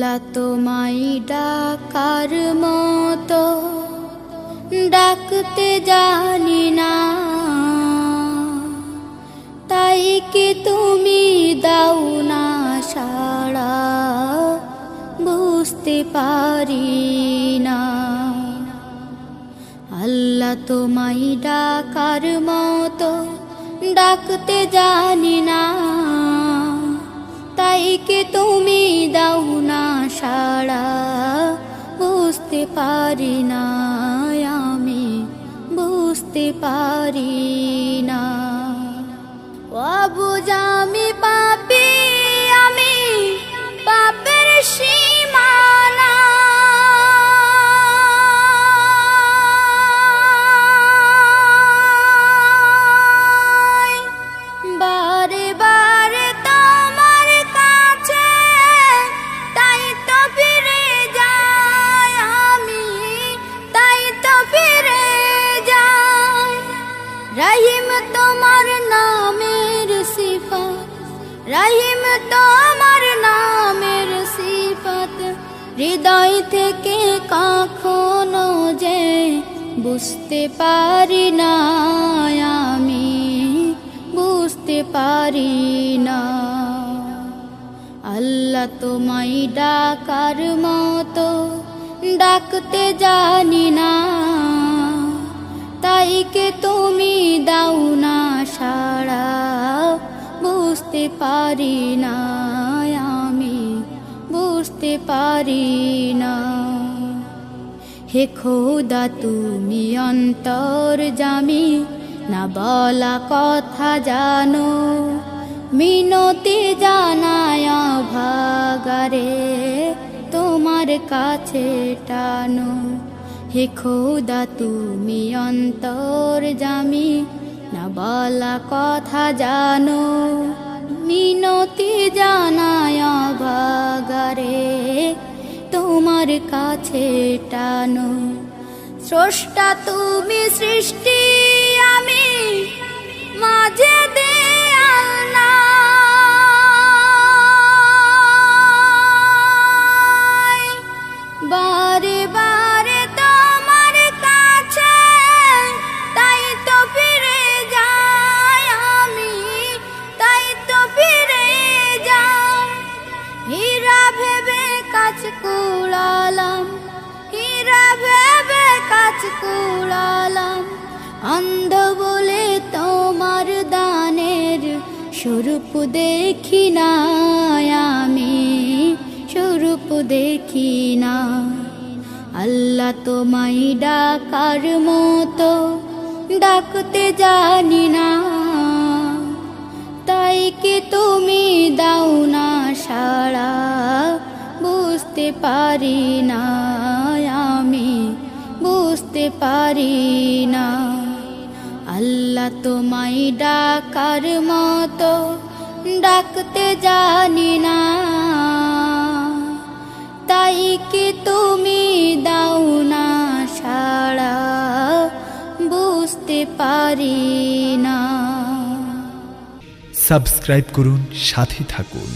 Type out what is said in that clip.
আল্লাহ তোমায় ডাকার মতো ডাকতে জানি না, তাই কি তুমি দাও না সাড়া, বুঝতে পারি না। আল্লাহ তোমায় ডাকার মতো ডাকতে জানি না, তাই কি তুমি দাও না সাড়া, বুঝতে পারি না, আমি বুঝতে পারি না। অবুঝ আমি পাপী, আমি পাপের সীমানা, বারে বারে তোমার কাছে তাই তো ফিরে যাই আমি, তাই তো ফিরে যাই। রহিম তোমার নামের সিফাত, রহিম তোমার নামের সিফাত, হৃদয় থেকে কখনো যে বুঝতে পারি না, আমি বুঝতে পারি না। আল্লাহ তোমায় ডাকার মতো ডাকতে জানি না, তাই কে তুমি দাও না সাড়া, বুঝতে পারি না, আমি বুঝতে পারি না। হে খোদা তুমি অন্তর্যামী, না বলা কথা জানো, মিনতি জানায় ভাগারে তোমার কাছে টানো। হে খোদা তুমি অন্তর্যামী, না বলা কথা জানো, মিনতি জানায় ভাগারে তোমার কাছে টানো। স্রষ্টা তুমি সৃষ্টি আমি মাঝে দেয়াল নাই, বারে বারে তোমার কাছে তাই তো ফিরে যাই আমি, তাই তো ফিরে যাই। হীরা ভেবে কাজ কুড়ালাম, হীরা ভেবে কাজ কুড়ালাম, অন্ধ বলে তোমার দানের স্বরূপ দেখি না, আমি স্বরূপ দেখি না। আল্লাহ তোমায় ডাকার মতো ডাকতে জানি না, তাই কি তুমি দাও না সাড়া, বুঝতে পারি না, আমি বুঝতে পারি না। আল্লাহ তোমায় ডাকার মতো ডাকতে জানি না, তাই কি তুমি দাও না সাড়া, বুঝতে পারি না। সাবস্ক্রাইব করুন, সাথে থাকুন।